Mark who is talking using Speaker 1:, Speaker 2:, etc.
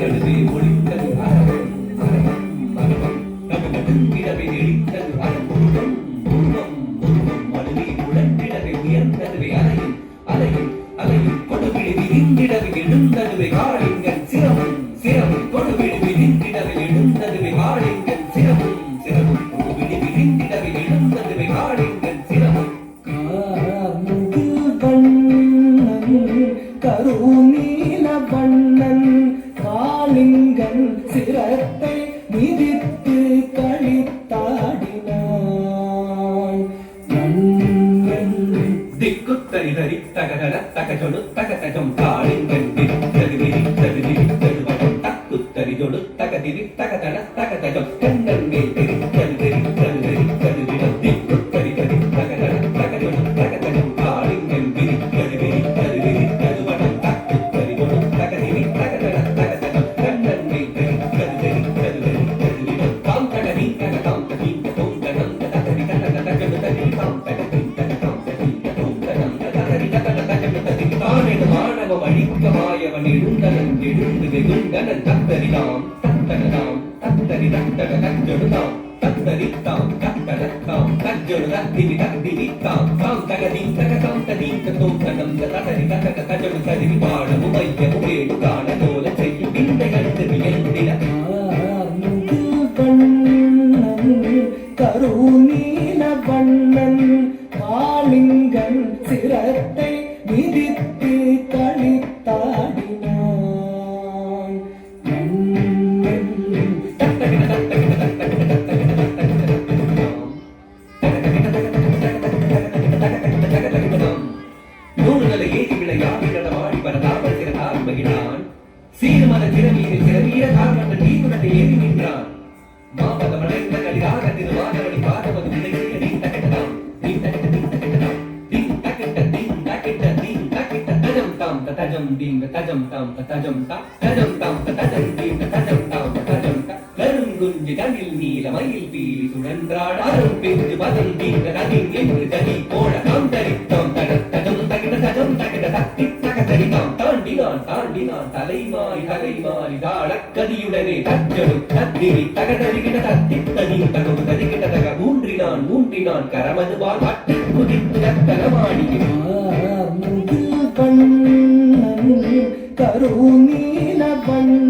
Speaker 1: நடுவே ஒளிந்தது அரவம் அரவம் அரவம் தகுதிடவே எளித்தது அரங்குருவம் உருவம் உருவம் மடுவே உடன்றிடவே உயர்ந்ததுவே அலையும் அலையும் அலையும் கொடுவிழி விரிந்திடவே எழுந்ததுவே காளிங்கன் சிரமும் சிரமும் கொடுவிழி விரிந்திடவே எழுந்ததுவே காளிங்கன் சிரமும் சிரமும் கொடுவிழி விரிந்திடவே எழுந்ததுவே காளிங்கன் சிரமும்
Speaker 2: கருநீல வண்ணன் காளிங்கன் சிரத்தை மிதித்து கழித்தாடினான்.
Speaker 1: திக்குத்தறி தரி தகதட தகஜொடு தகதஜம் காளிங்கன் திரித்தது விரித்தது விரித்தது வடம் தக்குத்தறி ஜொடு தகதிரி தகதட தகதஜம் கண்ணன் மேல் தெரித்தது தெரித்தது தெரித்தது விடம் திக்குத்தறி தரி தகதட தகஜொடு தகதஜம் காளிங்கன் விரித்தது விரித்தது விரித்தது வடம் தக்குத்தறி ஜொடு தகதிரி தகதட தகதஜம் கண்ணன் மேல் தெரித்தது தெரித்தது தெரித்தது விடம் தாம் தகதி தகதாம் தகீங்க தோம் தகம் தகதி தகத தகஜொடு தகதி தாம் தகதி தகதாம் தகீங்க தோம் தகம் தகதி தகத தகஜொடு தகதி தானெடு மாணவம் அழிக்கமாயவன் எழுந்தனன் எழுந்து வெகுண்டனன் தத்தரிதாம் தத்தனதாம் தத்தரி தத்தட தஞ்சொடுதாம் தத்தரித்தாம் தத்தடத்தாம் தஞ்சொடு தத்திரி தத்திரித்தாம் தாம் தகதி தகதாம் ததீங்க தோம் தகம் தகதி தகத தகஜொடு தகதி பாடமும் வையமும் வேடு காண தோல செய்யும் விந்தைகள் வியந்திட
Speaker 2: கருநீல வண்ணன் காளிங்கன் சிரத்தை மிதித்து கழித்தாடினான்.
Speaker 1: நூல்களை ஏறி விளையாடி பரதாமல் சிறந்தார் மகிழான் சீர்மத சிறமீது சிறமீர காரணங்கள் நீக்குடத்தை ஏறி நின்றான். மாபத மலைந்த கலிதாக திருவாதவடி பாதவது உலகிய தீன் தகட்டதாம் தீன் தகட்ட தீன் தகட்டதாம் தீன் தகட்ட தீன் தகட்ட தீன் தகட்ட தஜம் தாம் தஜம் தீன் தஜம் தாம் தஜம் தா தஜம் தாம் தஜம் தீன் தஜம் தாம் தஜம் தா கருங்குஞ்சு கண்ணில் நீல மயில் பீலி சுழன்றாட அரும் பிஞ்சு பதம் தீன் ததின் என்று ததி போட தாம் தரித்தாம் தட தஜம் தகிட தஜம் தகிட தத்தி தகதரிதாம் தாண்டினான் தாண்டினான் தலைமாறி தலைமாறி தாளக்கதியுடனே தஜொடு தத்திரி தகதரிகிட தத்தி ததின் தகவு தரிகிட தக ஊன்றினான் ஊன்றினான் கரமதுவால் பட்டு குதித்து தத்தனமாடினான்.
Speaker 2: கருநீல வண்ணன்